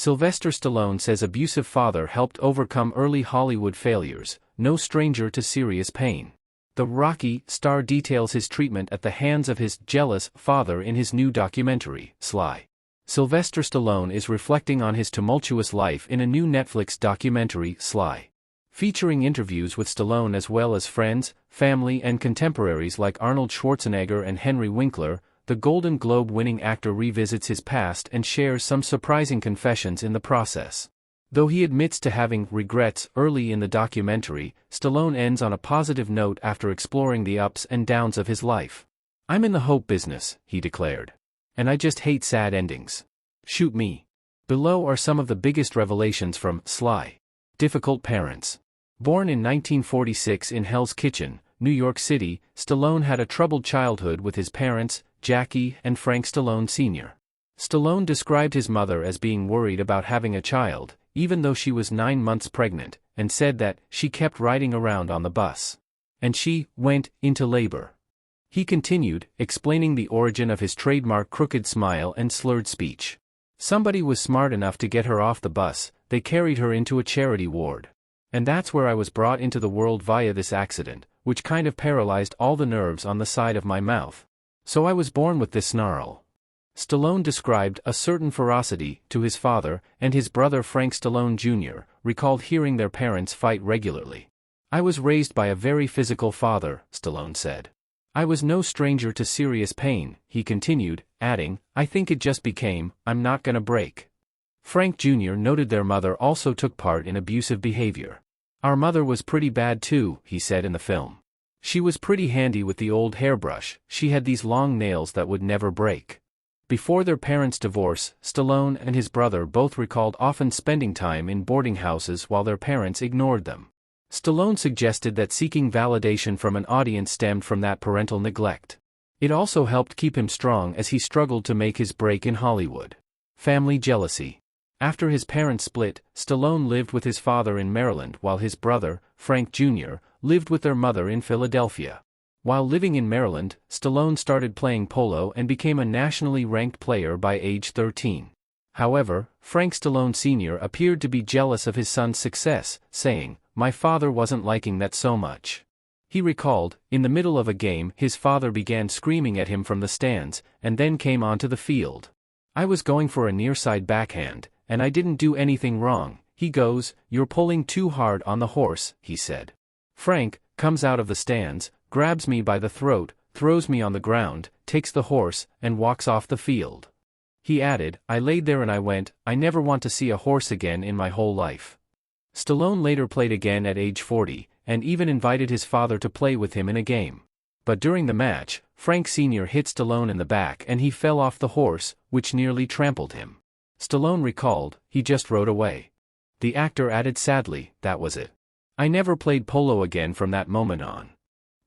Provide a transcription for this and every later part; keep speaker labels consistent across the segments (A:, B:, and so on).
A: Sylvester Stallone says abusive father helped overcome early Hollywood failures, no stranger to serious pain. The Rocky star details his treatment at the hands of his jealous father in his new documentary, Sly. Sylvester Stallone is reflecting on his tumultuous life in a new Netflix documentary, Sly. Featuring interviews with Stallone as well as friends, family and contemporaries like Arnold Schwarzenegger and Henry Winkler, the Golden Globe-winning actor revisits his past and shares some surprising confessions in the process. Though he admits to having regrets early in the documentary, Stallone ends on a positive note after exploring the ups and downs of his life. "I'm in the hope business," he declared. "And I just hate sad endings. Shoot me." Below are some of the biggest revelations from Sly. Difficult parents. Born in 1946 in Hell's Kitchen, New York City, Stallone had a troubled childhood with his parents, Jackie and Frank Stallone Sr. Stallone described his mother as being worried about having a child, even though she was 9 months pregnant, and said that she kept riding around on the bus. And she went into labor. He continued, explaining the origin of his trademark crooked smile and slurred speech. "Somebody was smart enough to get her off the bus, they carried her into a charity ward. And that's where I was brought into the world via this accident, which kind of paralyzed all the nerves on the side of my mouth. So I was born with this snarl." Stallone described a certain ferocity to his father, and his brother Frank Stallone Jr. recalled hearing their parents fight regularly. "I was raised by a very physical father," Stallone said. "I was no stranger to serious pain," he continued, adding, "I think it just became, I'm not gonna break." Frank Jr. noted their mother also took part in abusive behavior. "Our mother was pretty bad too," he said in the film. "She was pretty handy with the old hairbrush, she had these long nails that would never break." Before their parents' divorce, Stallone and his brother both recalled often spending time in boarding houses while their parents ignored them. Stallone suggested that seeking validation from an audience stemmed from that parental neglect. It also helped keep him strong as he struggled to make his break in Hollywood. Family jealousy. After his parents split, Stallone lived with his father in Maryland while his brother, Frank Jr., lived with their mother in Philadelphia. While living in Maryland, Stallone started playing polo and became a nationally ranked player by age 13. However, Frank Stallone Sr. appeared to be jealous of his son's success, saying, "My father wasn't liking that so much." He recalled, in the middle of a game his father began screaming at him from the stands, and then came onto the field. "I was going for a nearside backhand, and I didn't do anything wrong," he goes, "You're pulling too hard on the horse," he said. Frank comes out of the stands, grabs me by the throat, throws me on the ground, takes the horse, and walks off the field. He added, "I laid there and I went, I never want to see a horse again in my whole life." Stallone later played again at age 40, and even invited his father to play with him in a game. But during the match, Frank Sr. hit Stallone in the back and he fell off the horse, which nearly trampled him. Stallone recalled, "He just rode away." The actor added sadly, "That was it. I never played polo again from that moment on."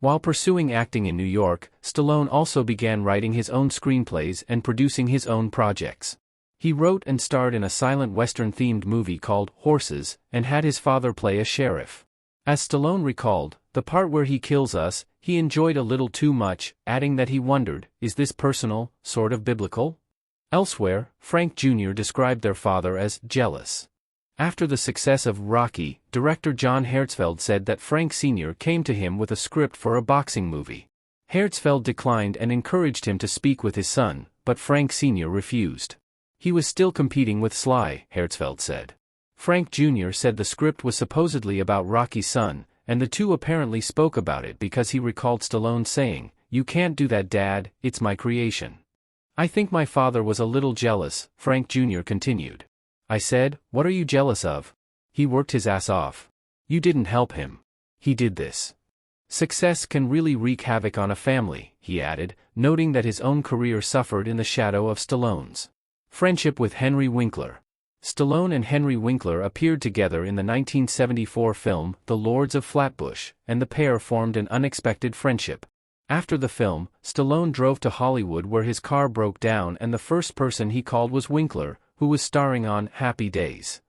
A: While pursuing acting in New York, Stallone also began writing his own screenplays and producing his own projects. He wrote and starred in a silent Western-themed movie called Horses, and had his father play a sheriff. As Stallone recalled, "The part where he kills us, he enjoyed a little too much," adding that he wondered, "Is this personal, sort of biblical?" Elsewhere, Frank Jr. described their father as jealous. After the success of Rocky, director John Herzfeld said that Frank Sr. came to him with a script for a boxing movie. Herzfeld declined and encouraged him to speak with his son, but Frank Sr. refused. He was still competing with Sly, Herzfeld said. Frank Jr. said the script was supposedly about Rocky's son, and the two apparently spoke about it because he recalled Stallone saying, "You can't do that, Dad, it's my creation." "I think my father was a little jealous," Frank Jr. continued. "I said, 'What are you jealous of? He worked his ass off. You didn't help him. He did this.'" Success can really wreak havoc on a family, he added, noting that his own career suffered in the shadow of Stallone's. Friendship with Henry Winkler. Stallone and Henry Winkler appeared together in the 1974 film The Lords of Flatbush, and the pair formed an unexpected friendship. After the film, Stallone drove to Hollywood where his car broke down and the first person he called was Winkler, who was starring on Happy Days.